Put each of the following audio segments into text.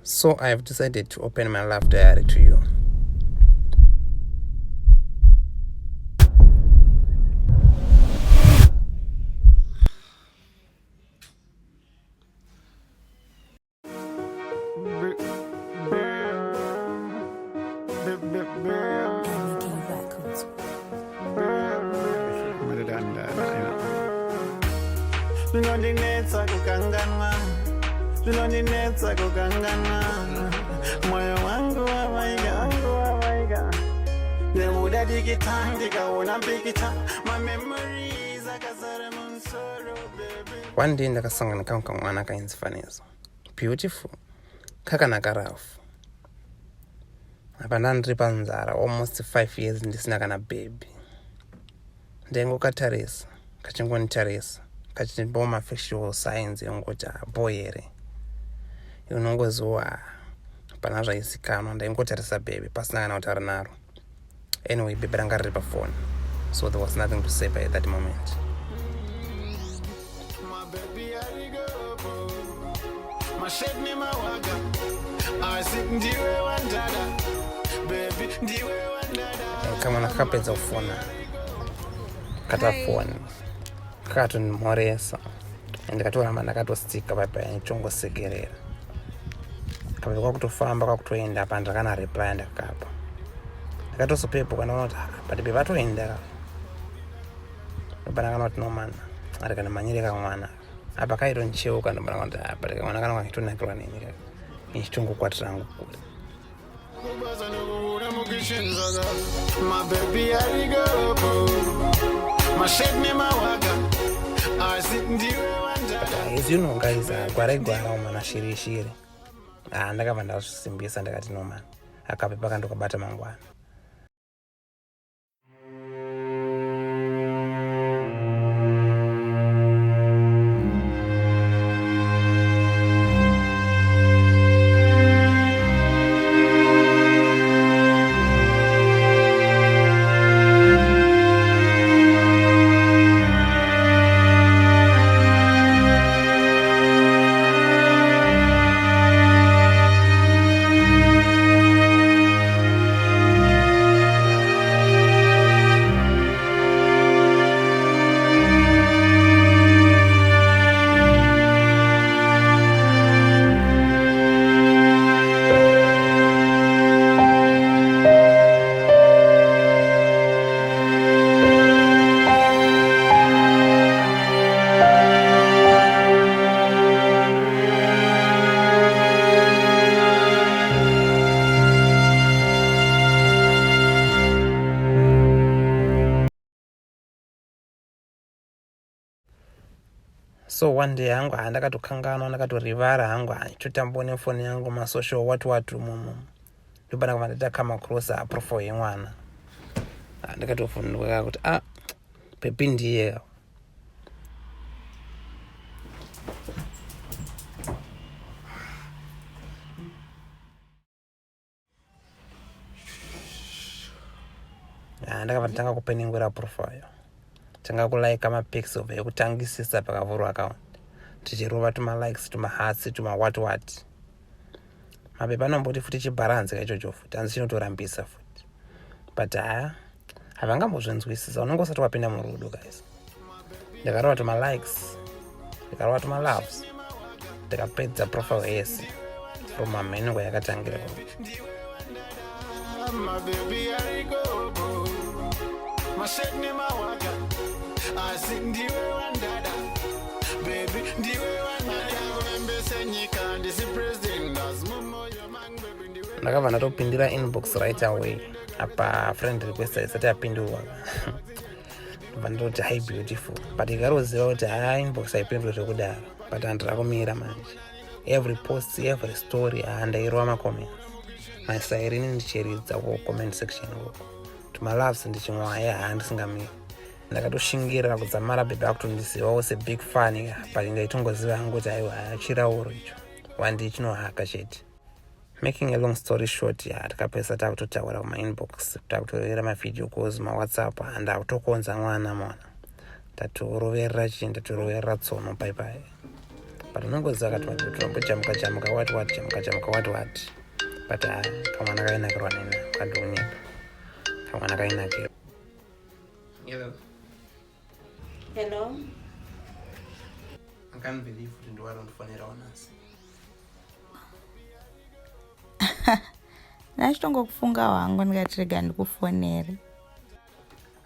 So I have decided to open my love diary to you. Zvinondinetsa kukanganwa, zvinondinetsa kukanganwa, moyo wangu wavaika nekuda dikita ndikaona mpikita, my memories akazara mumusoro baby. One day ndakasangana kamwana kainzi Fanezo, beautiful, kakanaka rafu. Apa ndandiri panzara almost 5 years ndisina kana baby. Ndengokatarisa, kachingonitarisa, kachimboma factual signs yongoti boy here. Unongoziwa pana zvaizikanwa ndaingotarisa baby pasina kana kutaura naro. Anyway, baby ranga riri pafoni, so there was nothing to say by that moment. Kamwana kakapedza kufona katafoni kakatondimhoresa ndikatoramba ndakatostika paipai ndichongosekerera. Kabva kwakutofamba kwakutoenda apa ndakana reply ndakapa ndakatozopepuka ndaona kuti but baby atoenda ndobana kuti no man ari kana manyire kamwana apa kaitoncheuka ndobana kuti but kamwana kana kaitonakirwa neni ichitongokwatira angu kure. My baby, I go. My shake me my waga. I sit in the As you know guys, gwaraigwara umana shiri ndakabva ndazvisimbisa ndakati no man akapepa kandokabata mangwana. So one day hangu ndakatokanganwa ndakatorivara hangu chotambone foni yangu masocial watu mumu ndobana kama ndakama cross profile yemwana ndakatofunduka kuti pepi ndiye ndakabva ndanga kupenengura profile tanga kulike amapics of ekutangisisa pakavhurwa account tichirova tuma-likes tuma-hearts tuma-what mapepa anomboti futi chibaranzi kaichocho futi hanzi chinotorambisa futi but havangambozvenzwisisa unongosati wapinda murudo guys. Ndikarova tuma-likes ndikarova tuma-loves ndikapedza profile yese from mamengo yakatangira my baby, I go. My shake me my waga. I sing the way one dada. Baby, the way one dada. Mbese nyika ndisi president as mumo your man baby. Ndakabva ndatopindira inbox right away apa friend request isati yapindurwa ndobva ndoti hi beautiful but ikaroziva kuti inbox haipindurwe zvekudaro but handirakumira manje every post every story ndairova macomments masairini ndichiridza comment section uko tuma-loves ndichimwaya handisingamiri ndakatoshingirira kudzamara bebe akutondizivawo sebig fan but ndaitongoziva hangu kuti aiwa chirauro icho wandi chinohaka chete. Making a long story short, takapesa takutotaura kuma-inbox takutorera mavideo calls ma-whatsapp ndakutokonza mwana tatorovera tsono paipai but unongoziva kati turombochamuka chamuka wati chamuka wati but kamwana kainakirwa nina kwandiunyika kamwana kainakirwa. Hello. I can't believe kuti ndiwarondifonera onasi. Nachitongokufunga wangu ndikatirega ndikufonere.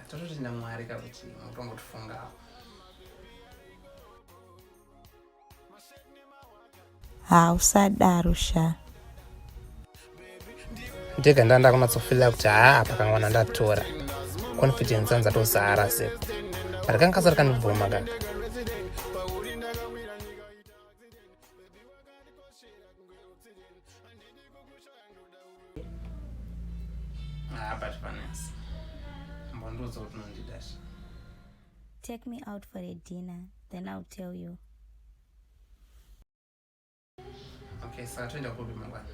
Atototi ndamwari kuti mutombotifungawo. Usadaro sha. Ndega ndanda kunatsofila kuti apa kangwana ndatora. Confidence anza tozara sepo. But kankasari kandibvuma kaka. Take me out for a dinner, then I'll tell you. Okay, so twenda kupi mangwana.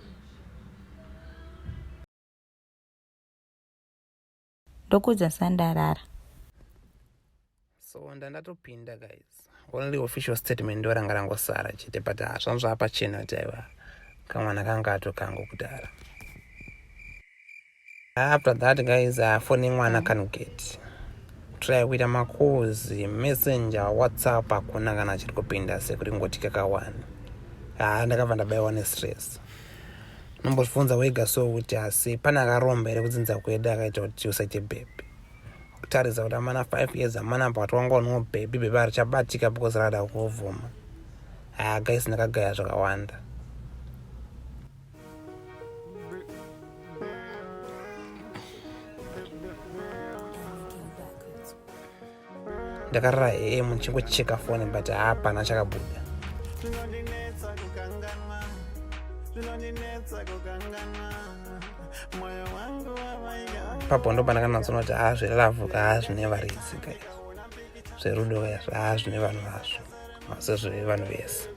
Ndokuza sandarara. So ndatopinda guys. Only official statement ndoranga rangosara chete but zvanzva apa chena taiwa. Kamwana kangato kangu kudara. After that guys, phone mwana kanugeti. Try kuita makozi, messenger, WhatsApp akuna kana chiri kupinda sekuti ngoti kakawani. Ndakabva ndabaiwa nestress. Nombofunza wega so kuti asi pana karomba ere kudzinza kwedu akaita kuti usaite baby. Kutaridza kuti amana 5 years amana pato wanga uno baby arichabatika because rada kuvuma. Guys ndakagaya zvakawanda. Ndakarara muchingocheka foni but hapana chakabuda. Papo ndo pandakanatsoona kuti zvelavhuka zvinevaridzi guys. Zverudo guys zvine vanhu vazvo. Asi zvevanhu vese.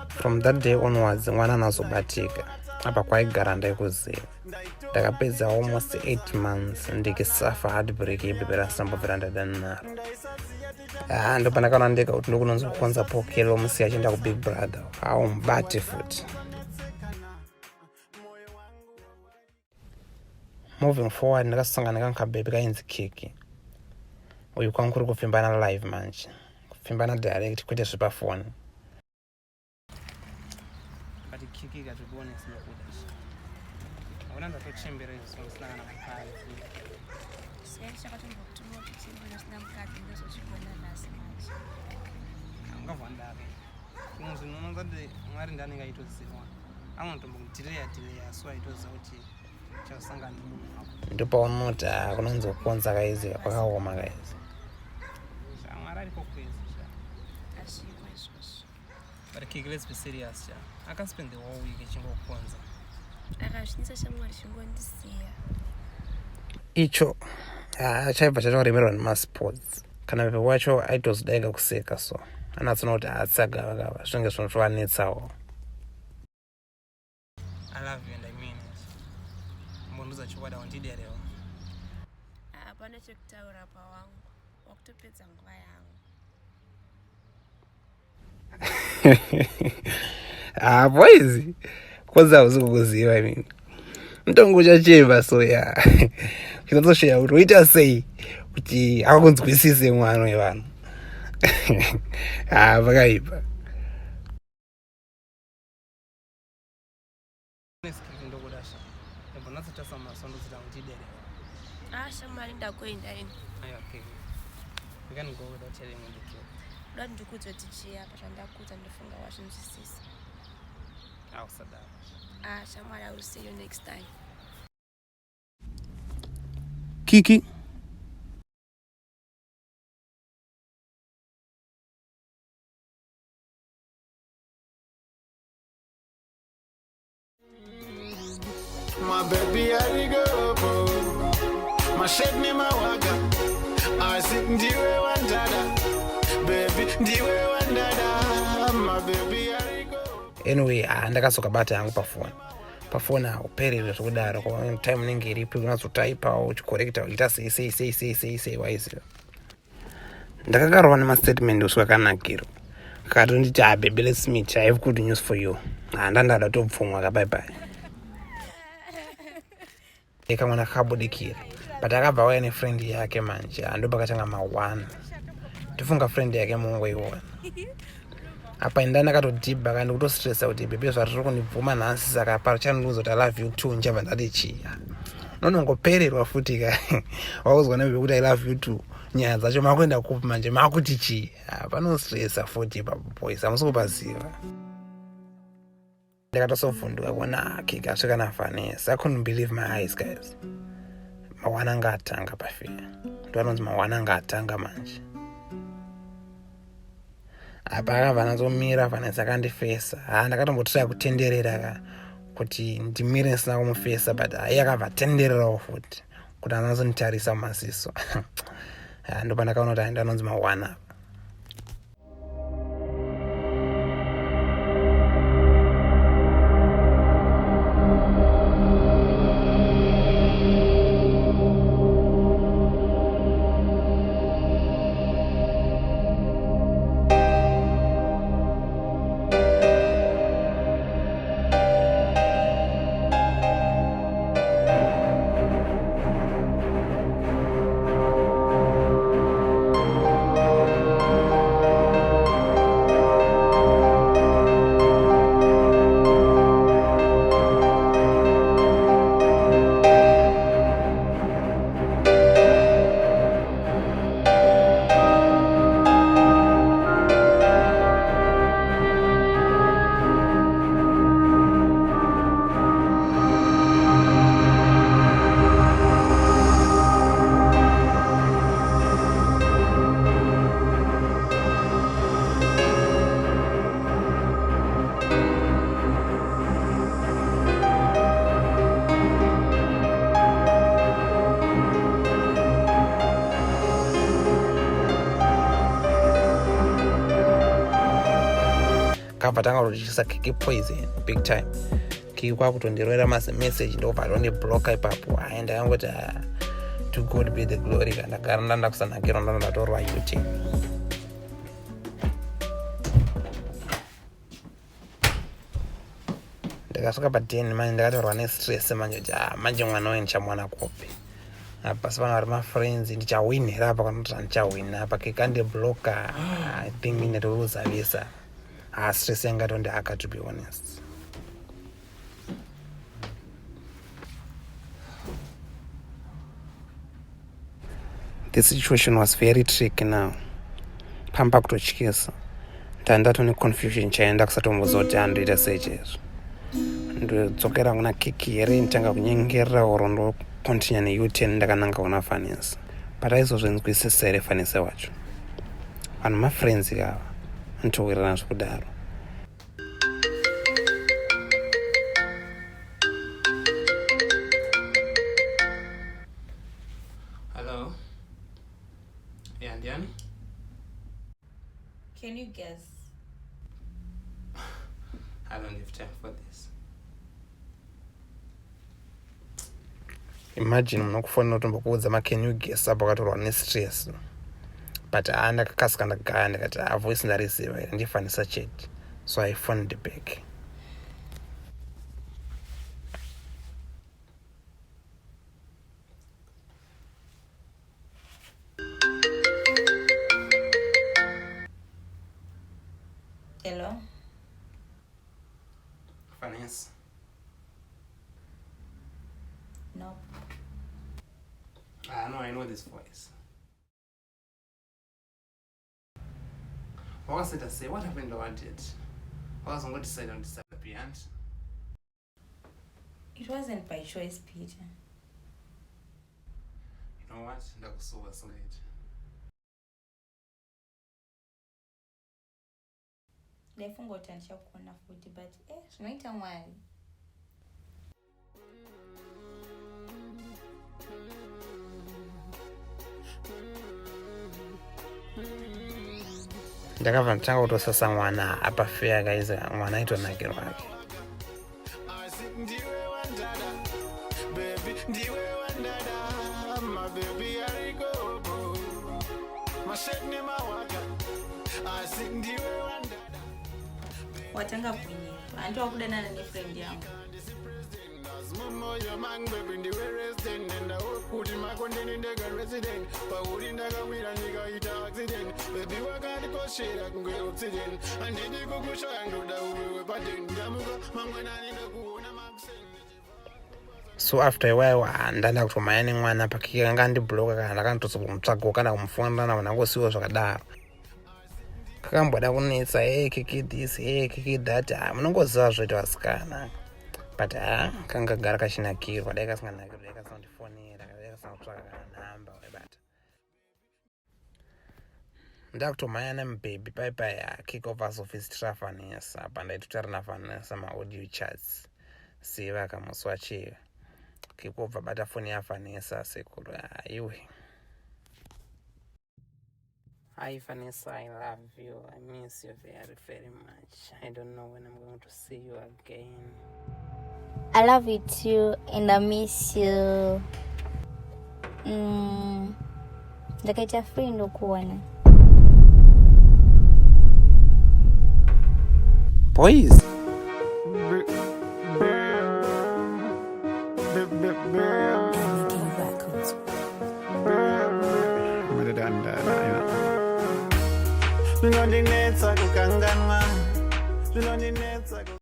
From that day onwards mwana nazobatika apa kwaigara ndaikuziva. Ndakapedza almost 8 months ndikisafa heartbreak yebebe rasambobvira ndadanaro. Ndo pandakaona ndega kuti ndokunonzokonza pokelo musiya achienda kubig brother mubati futi. Moving forward ndakasangana kankabebe kainzi Kiki. Uyu kwangu kuri kufembana live manje. Kufembana direct kwete zvepafoni. But Kiki got to go next to I want to chembere sosana na mkazi. Sasa katumba kutumwa kuchembera sina mkazi ndio chibona nasi manje. Ngavandake. Kunzi nonozade mwari ndani ngaitoziwa. Anotombo kutireya so aitoza kuti chasangana munhu hapo. Ndipo unota kunonzo konza kaizi kwakaoma kaizi. Mwari ari kokwezi. But Kiki, let's be serious. I can't spend the whole week chingokonza. Akashinisa shamwari chingondisiya. Icho chaibva chatoremera nemasports. Kana pepe wacho aitozidaiga kuseka so. Anatsona kuti atsagavagava zvinenge zvinotovanetsawo. I love you and I mean it. Mbonduza chikwada wandiderewa. Hapana chekutaura pawangu. Wakutopedza nguva yangu. Boys, kwanza usikukuziva mimi. Mtongo uchachemba so ya. Kinatosheya kuti uita sei kuti akunzwisise mwana wevanhu. Vakaipa. Shamari ndakuenda ini. Okay. We can go without telling me the truth. Don't ndikudzwa tichiya patandakudza ndofunga wazvinzwisisa. Shamari, I will see you next time. Kiki. My baby, I go. My shade name, I waga. I sit in the way one dada. Baby. baby ndiwe wandada my baby arigo. Anyway, ndakasoka bata yangu pafoni uperere zvekudaro kwa time inenge iripo unazotaipa uchikorekta uchiita sei waizira. Ndakakarwa nemastatement uswa kanakiro akatonditi baby let's meet, I have good news for you. Ndandada topfumwa kabye ikamwana kabudikira but akabva waya nefriend yake manje ndopakatanga ma1 tofunga friend yake mungu iwona apa ndana katodhibha kandi kutostressa kuti bebe zvatiri kunibvuma nhasi saka pachandiudza kuti I love you too nchabva ndati chiya nonongopererwa futi ka wauzwa nebebe kuti I love you too nyaya dzacho makuenda kupi manje makuti chiya panostressa futi ipapo boys amusokupaziva. Ndakatosovhunduka kuona kika asvika na Vanessa. I couldn't believe my eyes guys. Mawana anga atanga pafia ndoanonzi mawana anga atanga manje apa akabva nazomira Vanessa akandifesa ndakatombotraya kutenderera kuti ndimire ndisina kumufesa but iye akabva tendererawo futi kuti anazonitarisa mumaziso ndopa ndakaona kuti ndanonzi mawana. Kavatanga kuchisa kiki poison big time. Kiki kwakutonderera message ndobva ndoniblock ipapo aenda yangoti to God be the glory kana garanda ndakusanakira ndandatorwa YouTube. Ndakasvika pa10 manje ndakatorwa nestress manje mwana wenchamwana kopi. Apa sipana vari mafriends ndichawinira apa kana kuti ndichawina apa kikandibloka I think mine ndoruzavisa. Stress yangatonde aka to be honest. The situation was very tricky now. Pamba kutochikisa. Ndandato ne confusion chaenda kusatomboza kuti andoita sechezo. Ndodzokera kuna kiki here nditanga kunyengera oro ndo continue ne U10 ndakananga kuna Vanessa. But aizozvenzwisisa here Vanessa wacho. Vanhu mafriends kava. Ntowirana zvekudaro. Hello? Yeah, Diane? Can you guess? I don't have time for this. Imagine munokufonera kutombokuudza can you guess apa katorwa nestress. But ndakakasika ndagaya ndikati voice ndariziva here ndifanisa chete, so I phoned back. Hello? Vanessa? No. No, I know this voice. What was it I say? What happened to it? I wasn't going to decide on disappear. It wasn't by choice, Peter. You know what? That was so late. Ndaifunga kuti ndichakuona futi but zvinoita Mwari. ndakabva ndichanga kutosasa mwana apa fea kaiza mwana aitonakirwa ake. asi ndiwe wandada baby ndiwe wandada my baby arigogo mashekne mawaka asi ndiwe wandada watanga kwenye anti wakudanana ni friend yangu moyo mang baby ndiwe resident and kuti makondeni ndega resident pauri ndakamira ndikaita accident baby wakandikoshera kunge oxygen andidi kukushoya ndoda uwewe paden ndamuka mangwanani ndakuona makuseni. So after a while ndanda kutomaya nemwana pakanga ndibloka kana ndakandotsa kumutsvaga kana kumufonera naona ngosiwo zvakadaro kakamboda kunetsa kiki this kiki that munongoziva zvoita vasikana but kangagara kashinakirwa dai kasinganakirwa dai kasandifonera dai kasangotsvaga kana namba but ndakutomhanya nemubhebhi paipai kickoffers office tirafanisa pandaitotari nafanisa maaudio chats siva kamusi wachiva kikobva bata foni yafanisa sekuru iwe. Hi Vanessa, I love you. I miss you very, very much. I don't know when I'm going to see you again. I love you too, and I miss you. Ndakaita free ndo kuona. Boys. Zvinondinetsa kukanganwa, zvinondinetsa